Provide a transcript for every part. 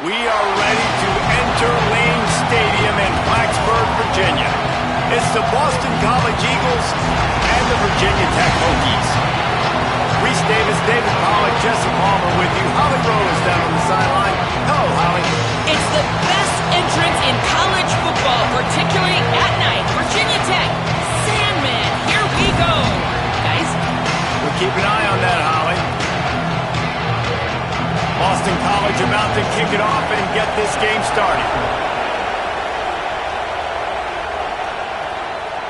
We are ready to enter Lane Stadium in Blacksburg, Virginia. It's the Boston College Eagles and the Virginia Tech Hokies. Reese Davis, David Pollack, Jesse Palmer with you. Holly Rowe is down on the sideline. Hello, Holly. It's the best entrance in college football, particularly at night. Virginia Tech, Sandman, here we go. Guys? We'll keep an eye on that, Holly. Boston College about to kick it off and get this game started.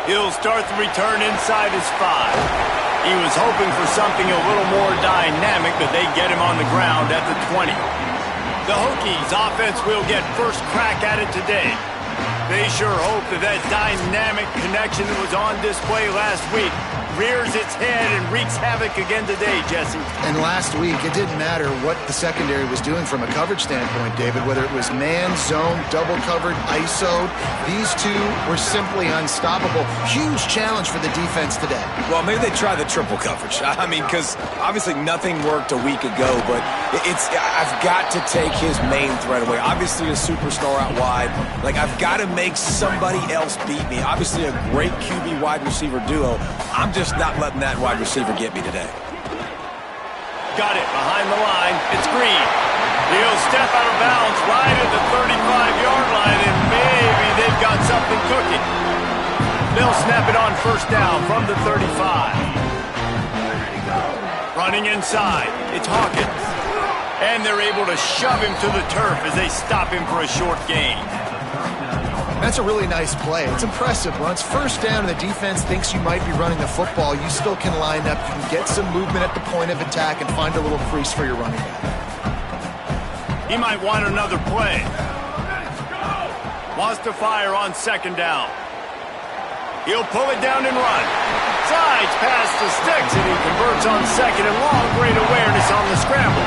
He'll start the return inside his 5. He was hoping for something a little more dynamic, but they get him on the ground at the 20. The Hokies offense will get first crack at it today. They sure hope that dynamic connection that was on display last week rears its head and wreaks havoc again today, Jesse. And last week, it didn't matter what the secondary was doing from a coverage standpoint, David, whether it was man, zone, double covered, ISO'd. These two were simply unstoppable. Huge challenge for the defense today. Well, maybe they try the triple coverage. I mean, because obviously nothing worked a week ago, but I've got to take his main threat away. Obviously a superstar out wide. Like, I've got to make somebody else beat me. Obviously a great QB wide receiver duo. I'm just not letting that wide receiver get me today. Got it behind the line. It's Green. He'll step out of bounds right at the 35-yard line, and maybe they've got something cooking. They'll snap it on first down from the 35. Running inside, it's Hawkins. And they're able to shove him to the turf as they stop him for a short gain. That's a really nice play. It's impressive. When it's first down and the defense thinks you might be running the football, you still can line up. You can get some movement at the point of attack and find a little crease for your running back. He might want another play. Wants to fire on second down. He'll pull it down and run. Sides past the sticks, and he converts on second and long. Great awareness on the scramble.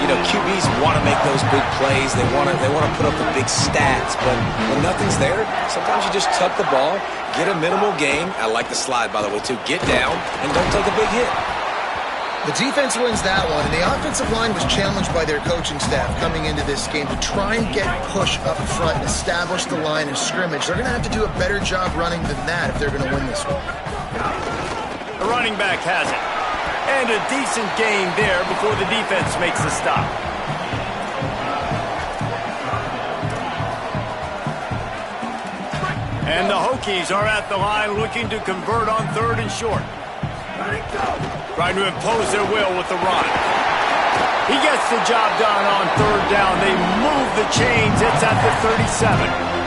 You know, QBs want to make those big plays. They want to put up the big stats. But when nothing's there, sometimes you just tuck the ball, get a minimal gain. I like the slide, by the way, too. Get down and don't take a big hit. The defense wins that one, and the offensive line was challenged by their coaching staff coming into this game to try and get push up front and establish the line of scrimmage. They're going to have to do a better job running than that if they're going to win this one. The running back has it. And a decent gain there before the defense makes the stop. And the Hokies are at the line looking to convert on third and short. Trying to impose their will with the run. He gets the job done on third down. They move the chains. It's at the 37.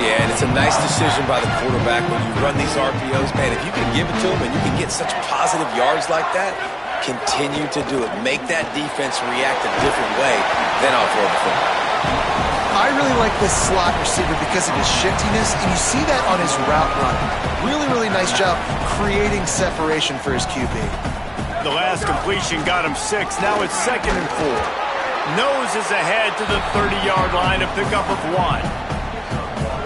Yeah, and it's a nice decision by the quarterback when you run these RPOs. Man, if you can give it to him and you can get such positive yards like that, continue to do it. Make that defense react a different way, then I'll throw the football. I really like this slot receiver because of his shiftiness, and you see that on his route running. Really, really nice job creating separation for his QB. The last completion got him 6. Now it's 2nd and 4. Nose is ahead to the 30-yard line, a pickup of 1.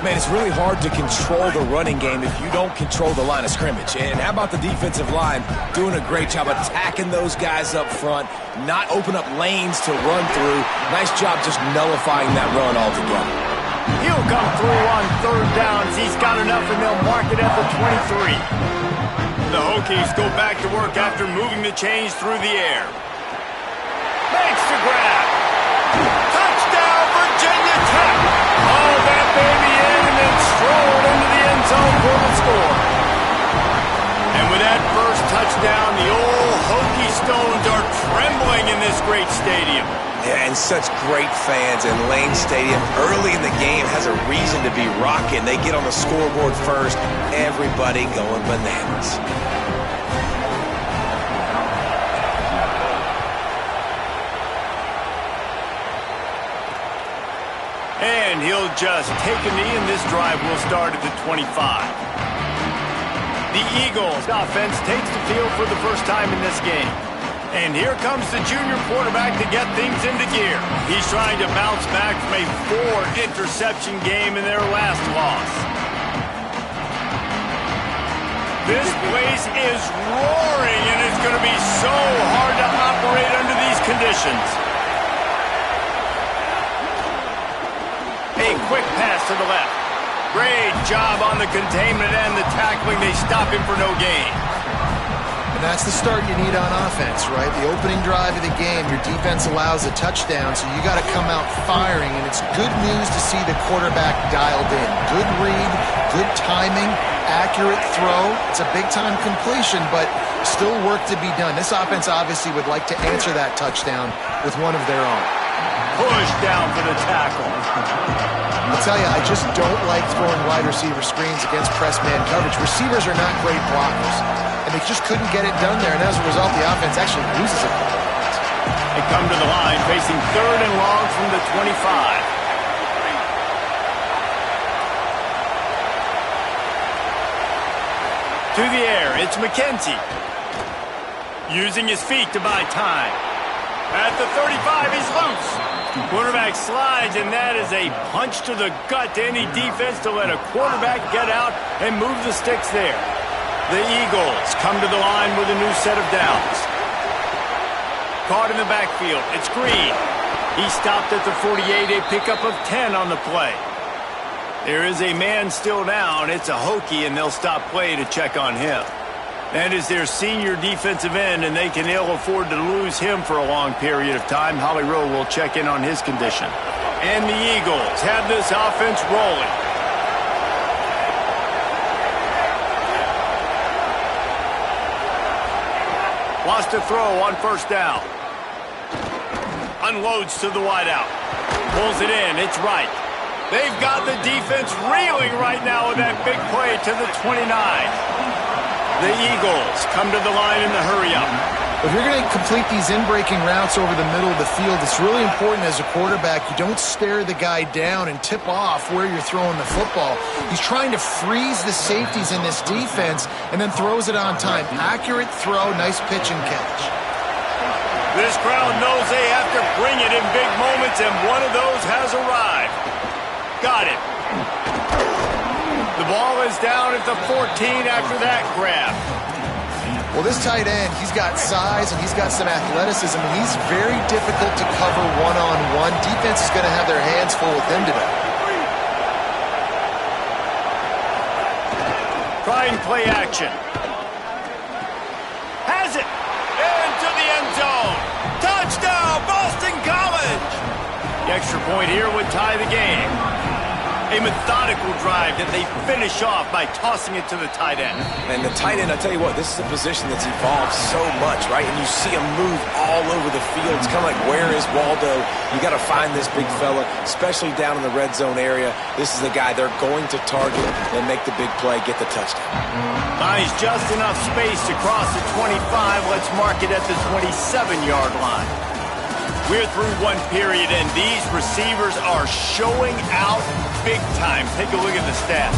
Man, it's really hard to control the running game if you don't control the line of scrimmage. And how about the defensive line doing a great job attacking those guys up front, not open up lanes to run through. Nice job just nullifying that run altogether. He'll come through on third downs. He's got enough, and they'll mark it at the 23. The Hokies go back to work after moving the chains through the air. Makes the grab. Touchdown, Virginia Tech. Oh, that baby in and then strolled into the end zone for the score. And with that first touchdown, the old Hokie Stones are trembling in this great stadium. Yeah, and such great fans. And Lane Stadium early in the game has a reason to be rocking. They get on the scoreboard first. Everybody going bananas. And he'll just take a knee, and this drive will start at the 25. The Eagles offense takes the field for the first time in this game. And here comes the junior quarterback to get things into gear. He's trying to bounce back from a 4-interception game in their last loss. This place is roaring, and it's going to be so hard to operate under these conditions. quick pass to the left. Great job on the containment and the tackling. They stop him for no gain. And that's the start you need on offense, right? The opening drive of the game, your defense allows a touchdown, so you got to come out firing, and it's good news to see the quarterback dialed in. Good read, good timing, accurate throw. It's a big-time completion, but still work to be done. This offense obviously would like to answer that touchdown with one of their own. Push down for the tackle. I'll tell you, I just don't like throwing wide receiver screens against press man coverage. Receivers are not great blockers, and they just couldn't get it done there, and as a result, the offense actually loses a couple of points. They come to the line, facing 3rd and long from the 25. To the air, it's McKenzie. Using his feet to buy time. At the 35, he's loose. Quarterback slides, and that is a punch to the gut to any defense to let a quarterback get out and move the sticks there. The Eagles come to the line with a new set of downs. Caught in the backfield, it's Green. He stopped at the 48, a pickup of 10 on the play. There is a man still down. It's a Hokie, and they'll stop play to check on him. That is their senior defensive end, and they can ill afford to lose him for a long period of time. Holly Rowe will check in on his condition. And the Eagles have this offense rolling. Wants to throw on 1st down. Unloads to the wideout. Pulls it in. It's right. They've got the defense reeling right now with that big play to the 29. The Eagles come to the line in the hurry-up. If you're going to complete these in-breaking routes over the middle of the field, it's really important as a quarterback you don't stare the guy down and tip off where you're throwing the football. He's trying to freeze the safeties in this defense and then throws it on time. Accurate throw, nice pitch and catch. This crowd knows they have to bring it in big moments, and one of those has arrived. Got it. The ball is down at the 14 after that grab. Well, this tight end, he's got size and he's got some athleticism, and he's very difficult to cover one-on-one. Defense is going to have their hands full with him today. Trying play action. Has it. Into the end zone. Touchdown, Boston College. The extra point here would tie the game. A methodical drive that they finish off by tossing it to the tight end. And the tight end, I tell you what, this is a position that's evolved so much, right? And you see him move all over the field. It's kind of like, where is Waldo? You got to find this big fella, especially down in the red zone area. This is the guy they're going to target and make the big play, get the touchdown. Finds just enough space to cross the 25. Let's mark it at the 27-yard line. We're through one period, and these receivers are showing out big time. Take a look at the stats.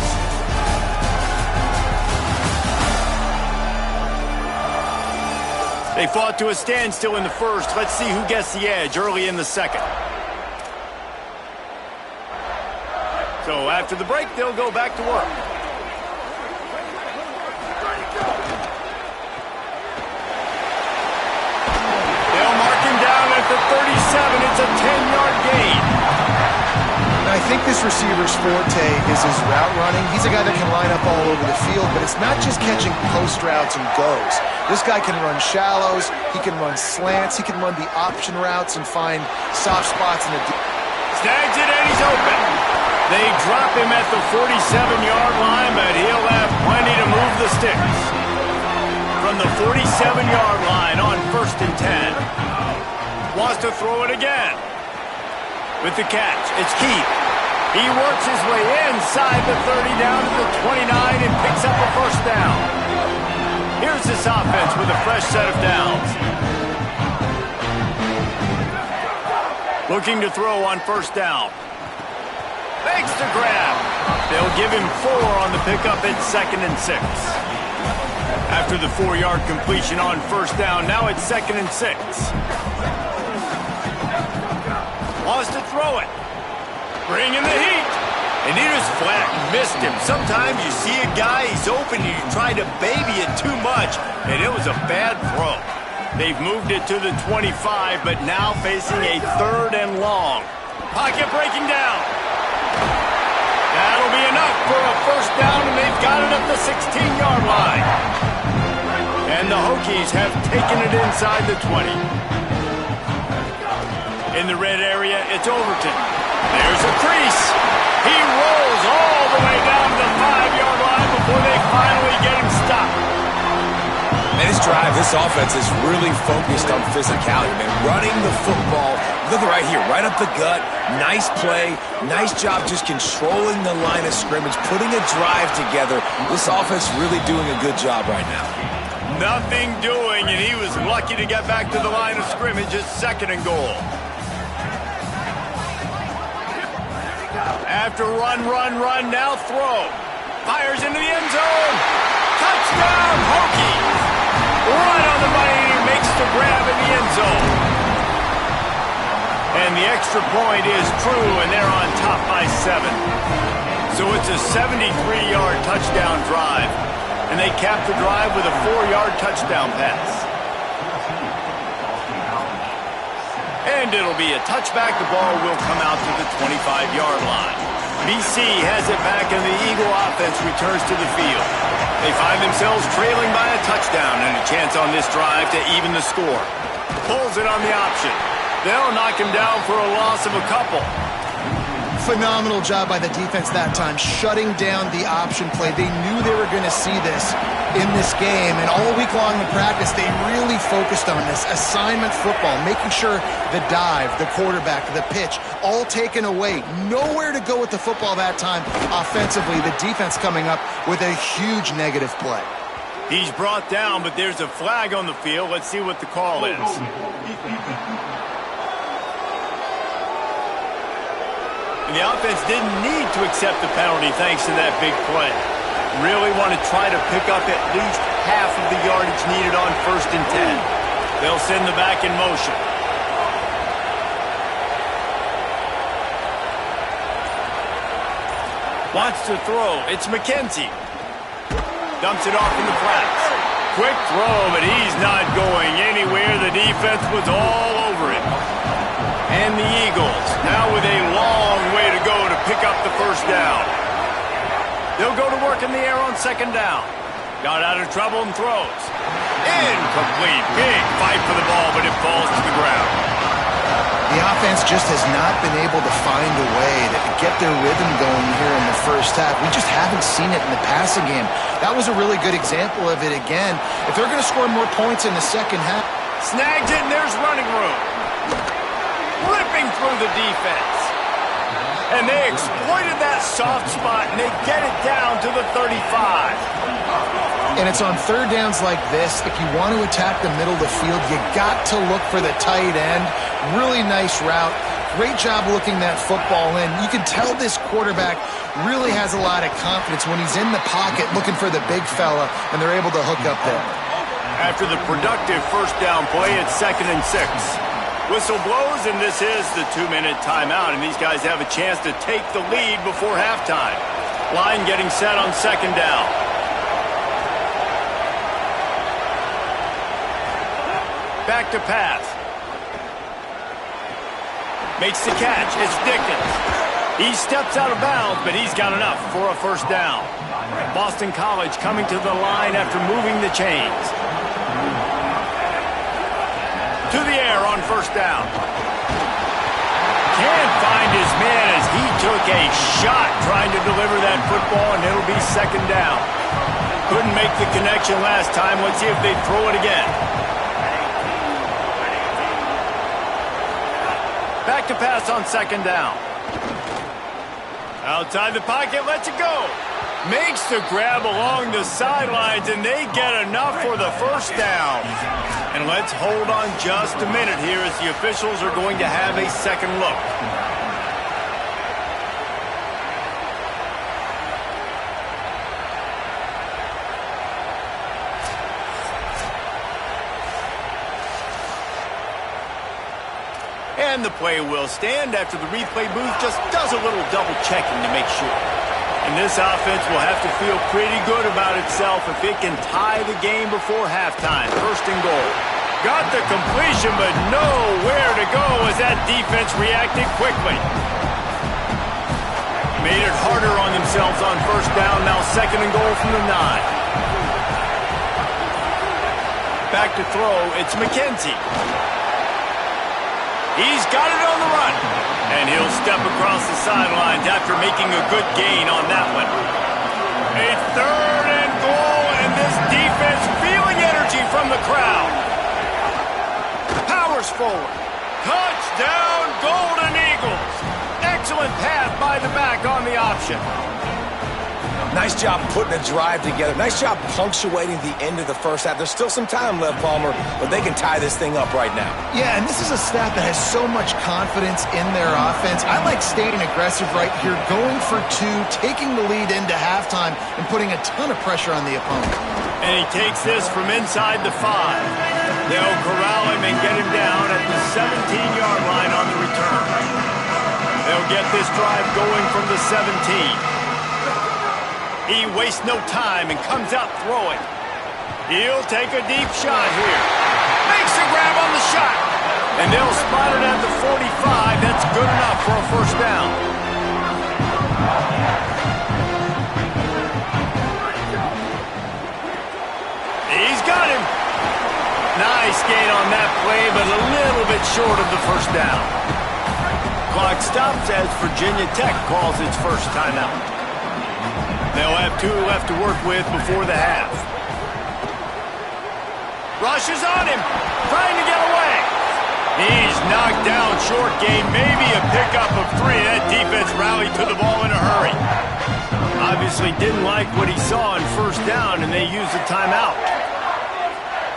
They fought to a standstill in the first. Let's see who gets the edge early in the second. So after the break, they'll go back to work. They'll mark him down at the 37. It's a 10-yard gain. I think this receiver's forte is his route running. He's a guy that can line up all over the field, but it's not just catching post routes and goes. This guy can run shallows, he can run slants, he can run the option routes and find soft spots in the Snags it and he's open. They drop him at the 47-yard line, but he'll have plenty to move the sticks. From the 47-yard line on 1st and 10. Wants to throw it again. With the catch, it's Keith. He works his way inside the 30 down to the 29 and picks up a 1st down. Here's this offense with a fresh set of downs. Looking to throw on 1st down. Makes the grab. They'll give him 4 on the pickup at 2nd and 6. After the 4-yard completion on 1st down, now it's 2nd and 6. Wants to throw it. Bringing the heat. And he just flat missed him. Sometimes you see a guy, he's open, and you try to baby it too much, and it was a bad throw. They've moved it to the 25, but now facing a 3rd and long. Pocket breaking down. be enough for a first down, and they've got it at the 16-yard line. And the Hokies have taken it inside the 20. In the red area, it's Overton. There's a crease. He rolls all the way down to the 5-yard line before they finally get him stopped. Man, this drive, this offense is really focused on physicality, man. Running the football, look right here, right up the gut. Nice play, nice job just controlling the line of scrimmage, putting a drive together. This offense really doing a good job right now. Nothing doing, and he was lucky to get back to the line of scrimmage. His second and goal. After run, now throw. Fires into the end zone. Touchdown, Hokies. Right on the money, and he makes the grab in the end zone. And the extra point is true, and they're on top by 7. So it's a 73-yard touchdown drive, and they cap the drive with a 4-yard touchdown pass. And it'll be a touchback. The ball will come out to the 25-yard line. BC has it back, and the Eagle offense returns to the field. They find themselves trailing by a touchdown and a chance on this drive to even the score. Pulls it on the option. They'll knock him down for a loss of a couple. Phenomenal job by the defense that time, shutting down the option play. They knew they were going to see this in this game, and all week long in practice, they really focused on this assignment football, making sure the dive, the quarterback, the pitch, all taken away. Nowhere to go with the football that time offensively. The defense coming up with a huge negative play. He's brought down, but there's a flag on the field. Let's see what the call is. And the offense didn't need to accept the penalty thanks to that big play. Really want to try to pick up at least half of the yardage needed on 1st and 10. They'll send the back in motion. Wants to throw. It's McKenzie. Dumps it off in the flats. Quick throw, but he's not going anywhere. The defense was all over it. And the Eagles, now with a long way to go to pick up the first down. They'll go to work in the air on 2nd down. Got out of trouble and throws. Incomplete. Big fight for the ball, but it falls to the ground. The offense just has not been able to find a way to get their rhythm going here in the first half. We just haven't seen it in the passing game. That was a really good example of it again. If they're going to score more points in the second half. Snags it, and there's running room. Ripping through the defense. And they exploited that soft spot, and they get it down to the 35. And it's on 3rd downs like this. If you want to attack the middle of the field, you got to look for the tight end. Really nice route. Great job looking that football in. You can tell this quarterback really has a lot of confidence when he's in the pocket looking for the big fella, and they're able to hook up there. After the productive first down play, it's 2nd and 6. Whistle blows, and this is the 2-minute timeout, and these guys have a chance to take the lead before halftime. Line getting set on 2nd down. Back to pass. Makes the catch. It's Dickens. He steps out of bounds, but he's got enough for a first down. Boston College coming to the line after moving the chains. To the air on 1st down. Can't find his man as he took a shot trying to deliver that football, and it'll be 2nd down. Couldn't make the connection last time. Let's see if they throw it again. Back to pass on 2nd down. Outside the pocket, lets it go. Makes the grab along the sidelines, and they get enough for the first down. And let's hold on just a minute here as the officials are going to have a second look. And the play will stand after the replay booth just does a little double checking to make sure. And this offense will have to feel pretty good about itself if it can tie the game before halftime. 1st and goal. Got the completion, but nowhere to go as that defense reacted quickly. Made it harder on themselves on first down. Now 2nd and goal from the 9. Back to throw. It's McKenzie. He's got it on the run. And he'll step across the sidelines after making a good gain on that one. A 3rd and goal, and this defense feeling energy from the crowd. Powers forward. Touchdown, Golden Eagles. Excellent pass by the back on the option. Nice job putting a drive together. Nice job punctuating the end of the first half. There's still some time left, Palmer, but they can tie this thing up right now. Yeah, and this is a staff that has so much confidence in their offense. I like staying aggressive right here, going for 2, taking the lead into halftime, and putting a ton of pressure on the opponent. And he takes this from inside the 5. They'll corral him and get him down at the 17-yard line on the return. They'll get this drive going from the 17. He wastes no time and comes out throwing. He'll take a deep shot here. Makes a grab on the shot. And they'll spot it at the 45. That's good enough for a first down. He's got him. Nice gain on that play, but a little bit short of the first down. Clock stops as Virginia Tech calls its first timeout. They'll have 2 left to work with before the half. Rushes on him, trying to get away. He's knocked down, short gain, maybe a pickup of 3. That defense rallied to the ball in a hurry. Obviously didn't like what he saw on first down, and they used a timeout.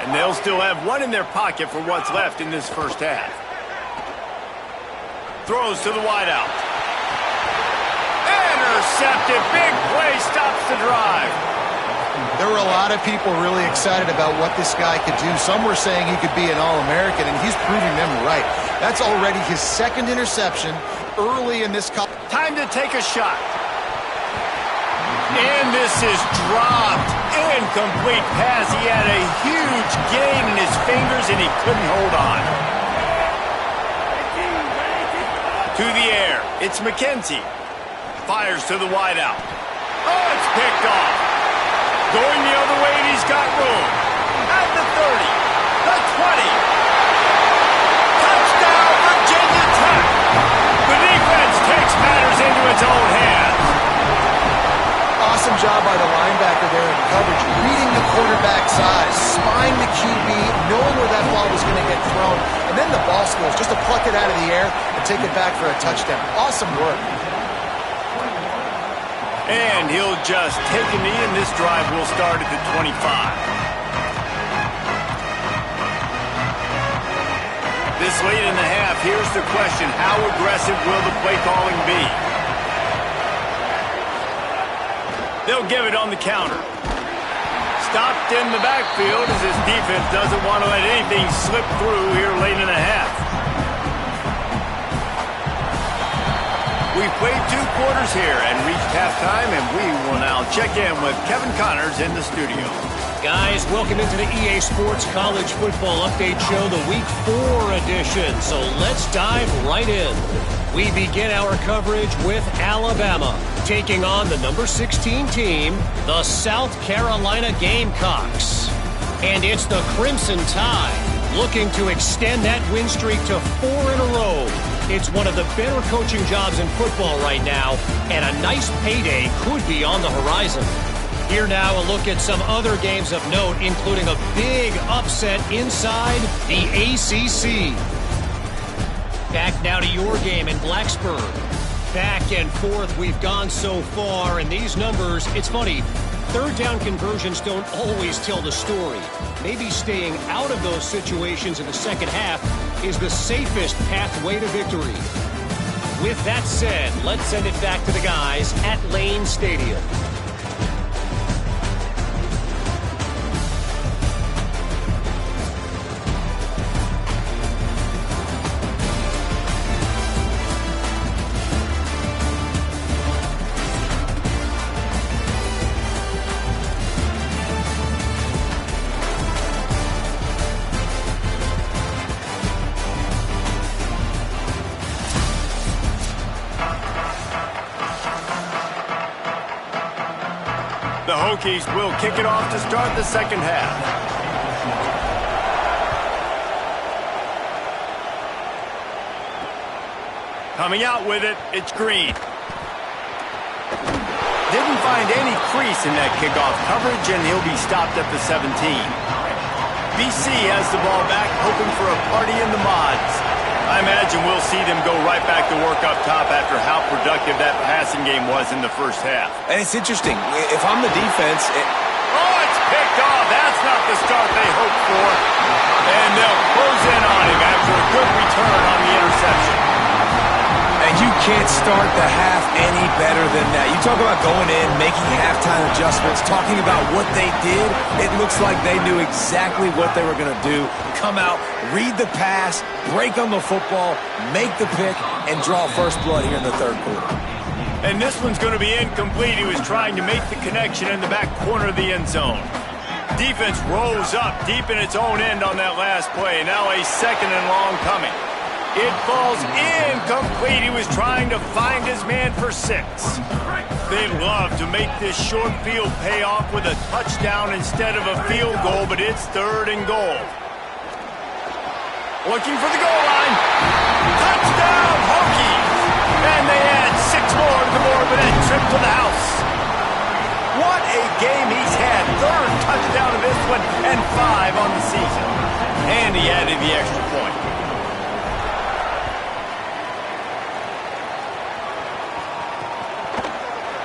And they'll still have 1 in their pocket for what's left in this first half. Throws to the wideout. Intercepted. Big play stops the drive. There were a lot of people really excited about what this guy could do. Some were saying he could be an All-American, and he's proving them right. That's already his 2nd interception early in this college. Time to take a shot. And this is dropped. Incomplete pass. He had a huge gain in his fingers, and he couldn't hold on. To the air. It's McKenzie. Fires to the wideout. Oh, it's picked off. Going the other way, and he's got room. At the 30. The 20. Touchdown, Virginia Tech. The defense takes matters into its own hands. Awesome job by the linebacker there in coverage, reading the quarterback's eyes, spying the QB, knowing where that ball was going to get thrown, and then the ball skills just to pluck it out of the air and take it back for a touchdown. Awesome work. And he'll just take a knee, and this drive will start at the 25. This late in the half, here's the question: how aggressive will the play calling be? They'll give it on the counter. Stopped in the backfield as his defense doesn't want to let anything slip through here late in the half. We've played 2 quarters here and reached halftime, and we will now check in with Kevin Connors in the studio. Guys, welcome into the EA Sports College Football Update Show, the Week 4 edition. So let's dive right in. We begin our coverage with Alabama taking on the number 16 team, the South Carolina Gamecocks. And it's the Crimson Tide looking to extend that win streak to 4 in a row. It's one of the better coaching jobs in football right now, and a nice payday could be on the horizon. Here now, a look at some other games of note, including a big upset inside the ACC. Back now to your game in Blacksburg. Back and forth we've gone so far, and these numbers, it's funny, 3rd down conversions don't always tell the story. Maybe staying out of those situations in the second half is the safest pathway to victory. With that said, let's send it back to the guys at Lane Stadium. Hokies will kick it off to start the second half. Coming out with it, it's Green. Didn't find any crease in that kickoff coverage, and he'll be stopped at the 17. BC has the ball back, hoping for a party in the mods. I imagine we'll see them go right back to work up top after how productive that passing game was in the first half. And it's interesting. If I'm the defense... Oh, it's picked off. That's not the start they hoped for. And they'll close in on him after a good return on the interception. And you can't start the half any better than that. You talk about going in, making halftime adjustments, talking about what they did. It looks like they knew exactly what they were going to do. Come out, read the pass, break on the football, make the pick, and draw first blood here in the third quarter. And this one's going to be incomplete. He was trying to make the connection in the back corner of the end zone. Defense rose up deep in its own end on that last play. Now a second and long coming. It falls incomplete. He was trying to find his man for 6. They love to make this short field pay off with a touchdown instead of a field goal, but it's 3rd and goal. Looking for the goal line. Touchdown, Hokies! And they add 6 more to the board with that trip to the house. What a game he's had. 3rd touchdown of this one and 5 on the season. And he added the extra point.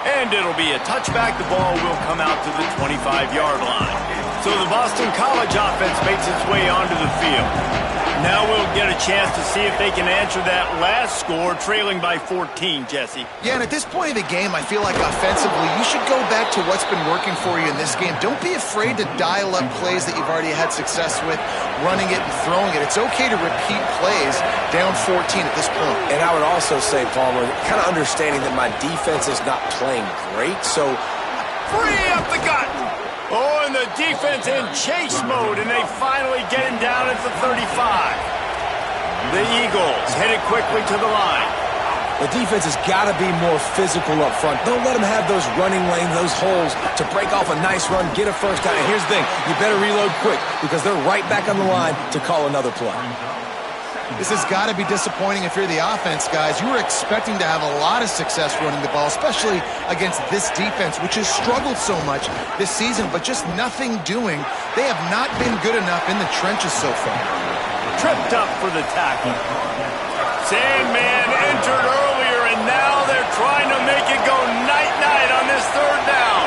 And it'll be a touchback. The ball will come out to the 25-yard line. So the Boston College offense makes its way onto the field. Now we'll get a chance to see if they can answer that last score, trailing by 14, Jesse. Yeah, and at this point of the game, I feel like offensively, you should go back to what's been working for you in this game. Don't be afraid to dial up plays that you've already had success with, running it and throwing it. It's okay to repeat plays down 14 at this point. And I would also say, Palmer, kind of understanding that my defense is not playing great, so... Free up the gut! Oh, and the defense in chase mode, and they finally get him down at the 35. The Eagles headed quickly to the line. The defense has got to be more physical up front. Don't let them have those running lanes, those holes to break off a nice run, get a first down. And here's the thing, you better reload quick because they're right back on the line to call another play. This has got to be disappointing if you're the offense, guys. You were expecting to have a lot of success running the ball, especially against this defense, which has struggled so much this season, but just nothing doing. They have not been good enough in the trenches so far. Tripped up for the tackle. Sandman entered earlier, and now they're trying to make it go night-night on this 3rd down.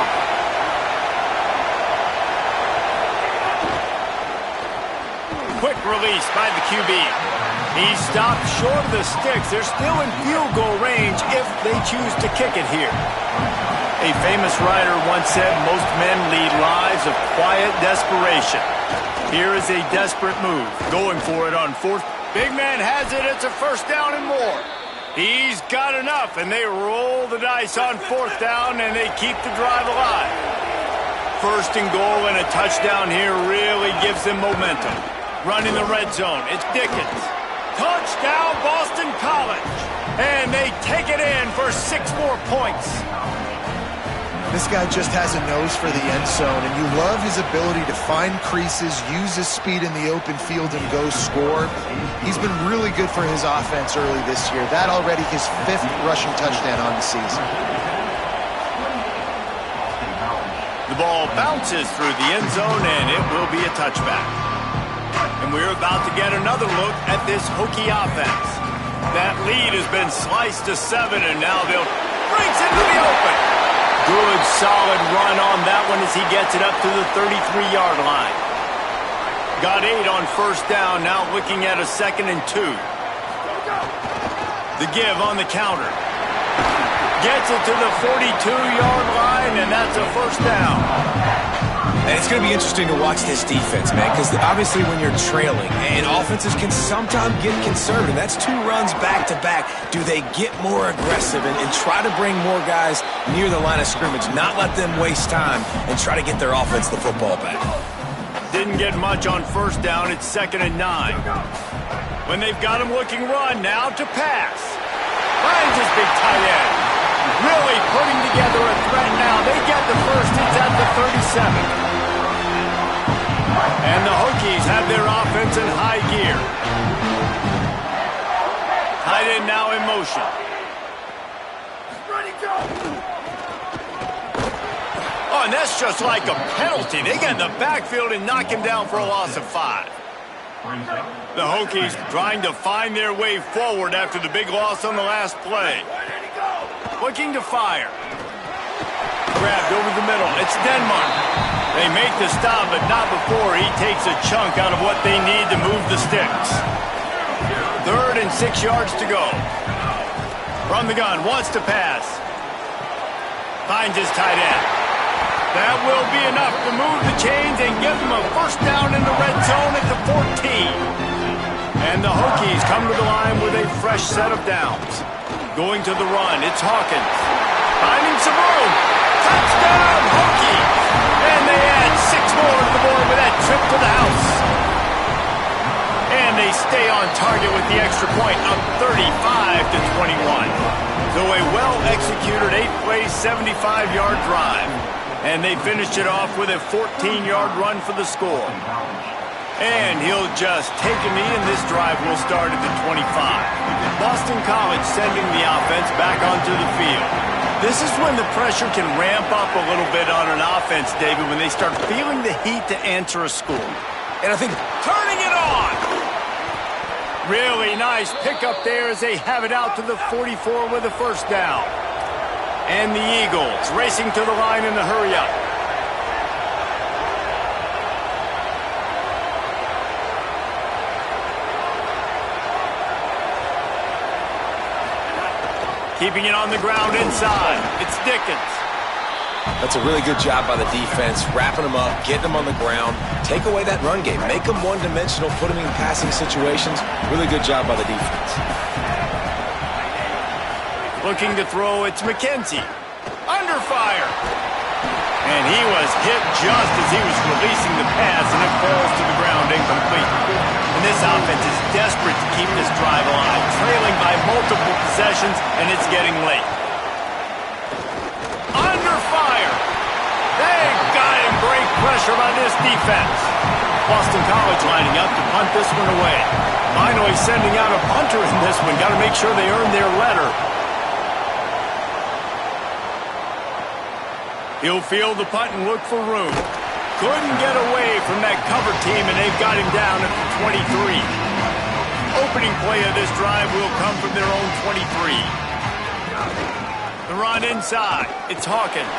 Quick release by the QB. He stopped short of the sticks. They're still in field goal range if they choose to kick it here. A famous writer once said, most men lead lives of quiet desperation. Here is a desperate move. Going for it on 4th. Big man has it. It's a first down and more. He's got enough, and they roll the dice on 4th down, and they keep the drive alive. 1st and goal and a touchdown here really gives them momentum. Running the red zone. It's Dickens. Touchdown, Boston College. And they take it in for 6 more points. This guy just has a nose for the end zone, and you love his ability to find creases, use his speed in the open field, and go score. He's been really good for his offense early this year. That already his 5th rushing touchdown on the season. The ball bounces through the end zone, and it will be a touchback. And we're about to get another look at this Hokie offense. That lead has been sliced to 7, and now they'll breaks into the open. Good, solid run on that one as he gets it up to the 33-yard line. Got 8 on 1st down, now looking at a 2nd and 2. The give on the counter. Gets it to the 42-yard line, and that's a first down. And it's going to be interesting to watch this defense, man, because obviously when you're trailing, and offenses can sometimes get conservative. That's 2 runs back-to-back. Do they get more aggressive and try to bring more guys near the line of scrimmage, not let them waste time, and try to get their offense the football back? Didn't get much on 1st down. It's 2nd and 9. When they've got him looking run, now to pass. Finds his big tight end. Really putting together a threat now. They get the first. It's at the 37. And the Hokies have their offense in high gear. Tight end now in motion. Ready, go! Oh, and that's just like a penalty. They get in the backfield and knock him down for a loss of 5. The Hokies trying to find their way forward after the big loss on the last play. Looking to fire. Grabbed over the middle. It's Denmark. They make the stop, but not before he takes a chunk out of what they need to move the sticks. 3rd and 6 yards to go. From the gun, wants to pass. Finds his tight end. That will be enough to move the chains and give them a first down in the red zone at the 14. And the Hokies come to the line with a fresh set of downs. Going to the run, it's Hawkins. Finding some room. Touchdown, Hokies! And they add 6 more to the board with that trip to the house. And they stay on target with the extra point, up 35-21. So a well-executed 8-play, 75-yard drive. And they finished it off with a 14-yard run for the score. And he'll just take a knee, and this drive will start at the 25. Boston College sending the offense back onto the field. This is when the pressure can ramp up a little bit on an offense, David, when they start feeling the heat to answer a score. And I think Turning it on! Really nice pickup there as they have it out to the 44 with a first down. And the Eagles racing to the line in the hurry-up. Keeping it on the ground inside. It's Dickens. that's a really good job by the defense, wrapping them up, getting them on the ground, take away that run game, make them one-dimensional, put them in passing situations. Really good job by the defense. Looking to throw, it's McKenzie. Under fire. And he was hit just as he was releasing the pass, and it falls to the ground incomplete. And this offense is desperate to keep this drive alive, trailing by multiple possessions, and it's getting late. Under fire. They got him. Great pressure by this defense. Boston College lining up to punt this one away. Finally sending out a punter in this one. Got to make sure they earn their letter. He'll field the punt and look for room. Couldn't get away from that cover team, and they've got him down at the 23. Opening play of this drive will come from their own 23. The run inside. It's Hawkins.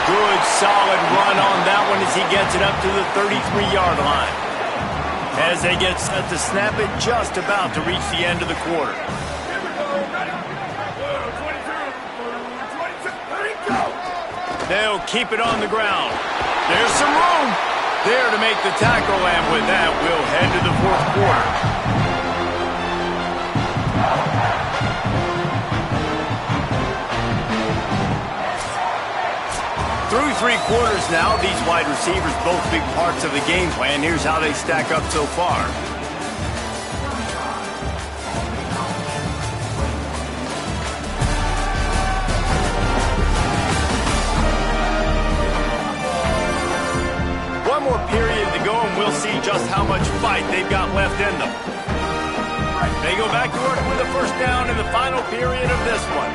Good, solid run on that one as he gets it up to the 33-yard line. As they get set to snap it, just about to reach the end of the quarter. They'll keep it on the ground. There's some room there to make the tackle, and with that, we'll head to the fourth quarter. Through 3 quarters now, these wide receivers both big parts of the game plan. Here's how they stack up so far. More period to go, and we'll see just how much fight they've got left in them. They go back to work with a first down in the final period of this one.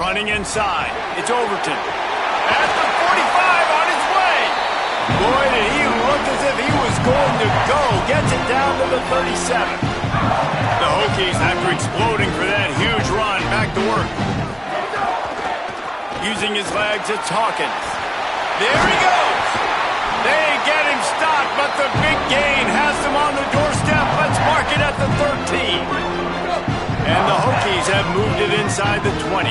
Running inside, it's Overton. At the 45 on his way. Boy, did he look as if he was going to go. Gets it down to the 37. The Hokies, after exploding for that huge run, back to work. Using his legs, it's Hawkins. There he goes. They get him stopped, but the big gain has them on the doorstep. Let's mark it at the 13. And the Hokies have moved it inside the 20.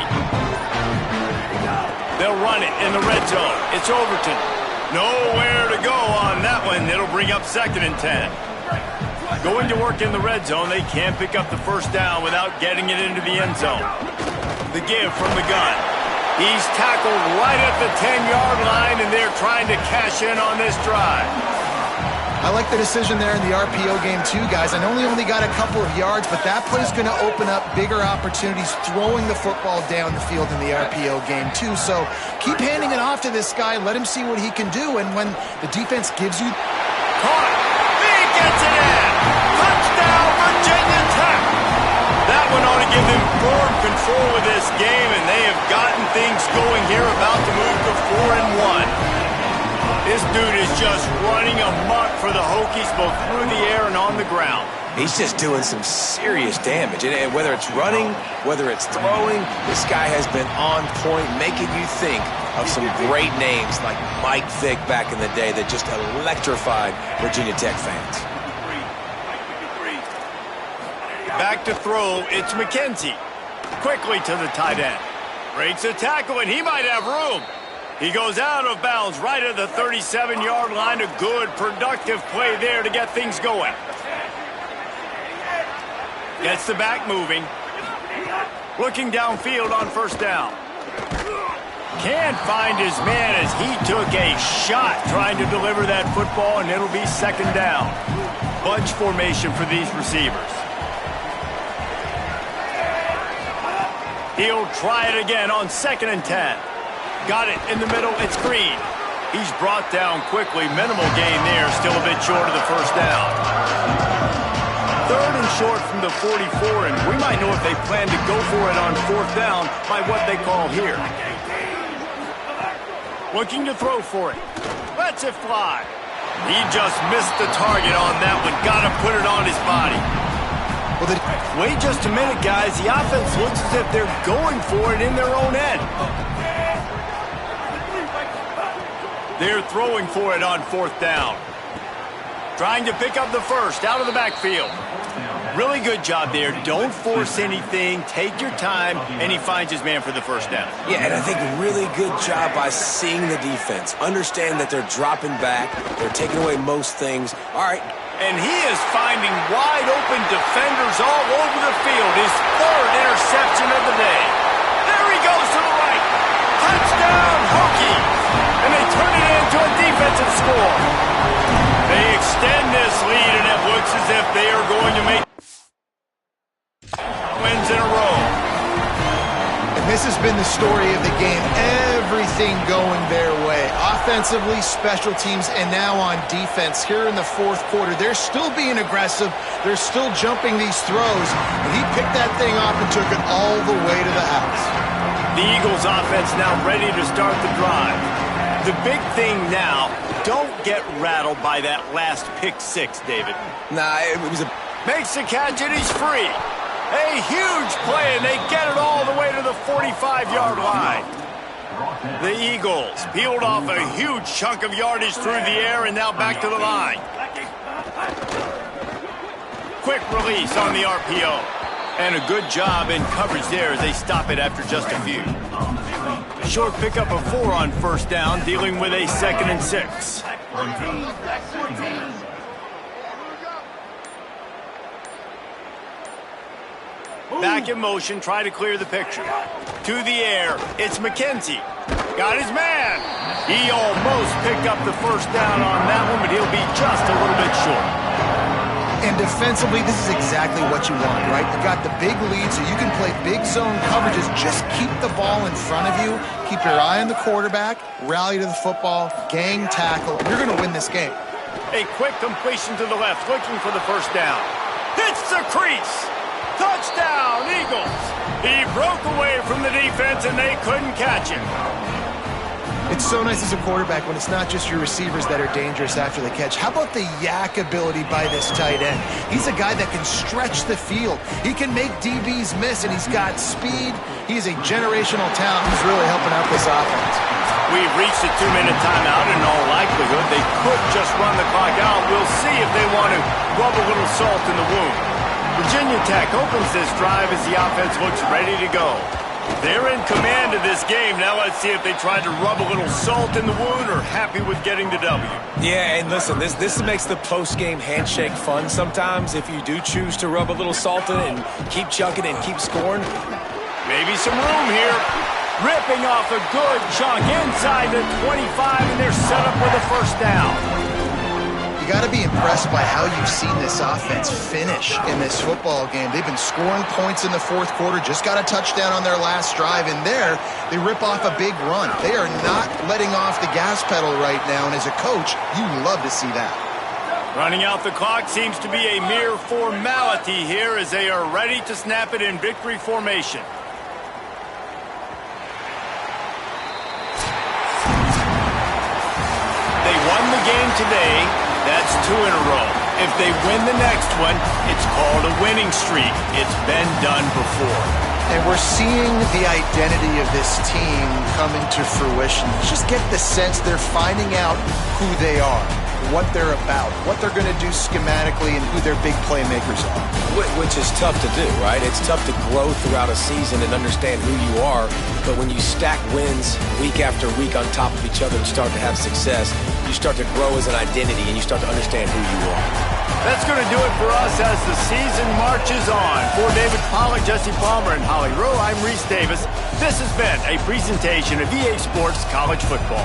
They'll run it in the red zone. It's Overton. Nowhere to go on that one. It'll bring up 2nd and 10. Going to work in the red zone. They can't pick up the first down without getting it into the end zone. The give from the gun. He's tackled right at the 10-yard line, and they're trying to cash in on this drive. I like the decision there in the RPO game too, guys. I know he only got a couple of yards, but that play's going to open up bigger opportunities throwing the football down the field in the RPO game too. So keep handing it off to this guy. Let him see what he can do. And when the defense gives you... Caught. He gets it in. Touchdown, Virginia Tech. That one ought to give them firm control of this game, and they have gotten things going here, about to move to 4-1. This dude is just running amok for the Hokies, both through the air and on the ground. He's just doing some serious damage. And whether it's running, whether it's throwing, this guy has been on point, making you think of some great names like Mike Vick back in the day that just electrified Virginia Tech fans. Back to throw, it's McKenzie. Quickly to the tight end. Breaks a tackle, and he might have room. He goes out of bounds right at the 37-yard line. A good, productive play there to get things going. Gets the back moving. Looking downfield on first down. Can't find his man as he took a shot trying to deliver that football, and it'll be second down. Bunch formation for these receivers. He'll try it again on 2nd and 10. Got it in the middle. It's Green. He's brought down quickly. Minimal gain there. Still a bit short of the first down. 3rd and short from the 44, and we might know if they plan to go for it on 4th down by what they call here. Looking to throw for it. Lets it fly. He just missed the target on that one. Got to put it on his body. Wait just a minute, guys. The offense looks as if they're going for it in their own end. They're throwing for it on 4th down. Trying to pick up the first out of the backfield. Really good job there. Don't force anything. Take your time, and he finds his man for the first down. Yeah, and I think really good job by seeing the defense. Understand that they're dropping back. They're taking away most things. All right. And he is finding wide-open defenders all over the field. His 3rd interception of the day. There he goes to the right. Touchdown, Hokies. And they turn it into a defensive score. They extend this lead, and it looks as if they are going to make wins in a row. And this has been the story of the game. Everything going their way. Offensively, special teams, and now on defense. Here in the 4th quarter, they're still being aggressive. They're still jumping these throws. And he picked that thing off and took it all the way to the house. The Eagles offense now ready to start the drive. The big thing now, don't get rattled by that last pick 6, David. Nah, it was a... Makes the catch, and he's free. A huge play, and they get it all the way to the 45-yard line. The Eagles peeled off a huge chunk of yardage through the air, and now back to the line. Quick release on the RPO. And a good job in coverage there as they stop it after just a few. Short pickup of 4 on first down, dealing with a 2nd and 6. Back in motion, try to clear the picture. To the air, it's McKenzie. Got his man. He almost picked up the first down on that one, but he'll be just a little bit short. And defensively, this is exactly what you want, right? You got the big lead, so you can play big zone coverages. Just keep the ball in front of you. Keep your eye on the quarterback. Rally to the football. Gang tackle. You're going to win this game. A quick completion to the left, looking for the first down. Hits the crease. Touchdown, Eagles. He broke away from the defense, and they couldn't catch him. It's so nice as a quarterback when it's not just your receivers that are dangerous after the catch. How about the yak ability by this tight end? He's a guy that can stretch the field. He can make DBs miss, and he's got speed. He's a generational talent who's really helping out this offense. We've reached a 2-minute timeout. In all likelihood, they could just run the clock out. We'll see if they want to rub a little salt in the wound. Virginia Tech opens this drive as the offense looks ready to go. They're in command of this game. Now let's see if they try to rub a little salt in the wound or happy with getting the W. Yeah, and listen, this makes the post-game handshake fun sometimes if you do choose to rub a little salt in it and keep chucking and keep scoring. Maybe some room here. Ripping off a good chunk inside the 25, and they're set up with a first down. You got to be impressed by how you've seen this offense finish in this football game. They've been scoring points in the fourth quarter, just got a touchdown on their last drive, and there they rip off a big run. They are not letting off the gas pedal right now, and as a coach, you love to see that. Running out the clock seems to be a mere formality here as they are ready to snap it in victory formation. They won the game today. That's 2 in a row. If they win the next one, it's called a winning streak. It's been done before. And we're seeing the identity of this team come into fruition. Just get the sense they're finding out who they are, what they're about, what they're going to do schematically, and who their big playmakers are. Which is tough to do, right? It's tough to grow throughout a season and understand who you are. But when you stack wins week after week on top of each other and start to have success, you start to grow as an identity and you start to understand who you are. That's going to do it for us as the season marches on. For David Pollack, Jesse Palmer, and Holly Rowe, I'm Reese Davis. This has been a presentation of EA Sports College Football.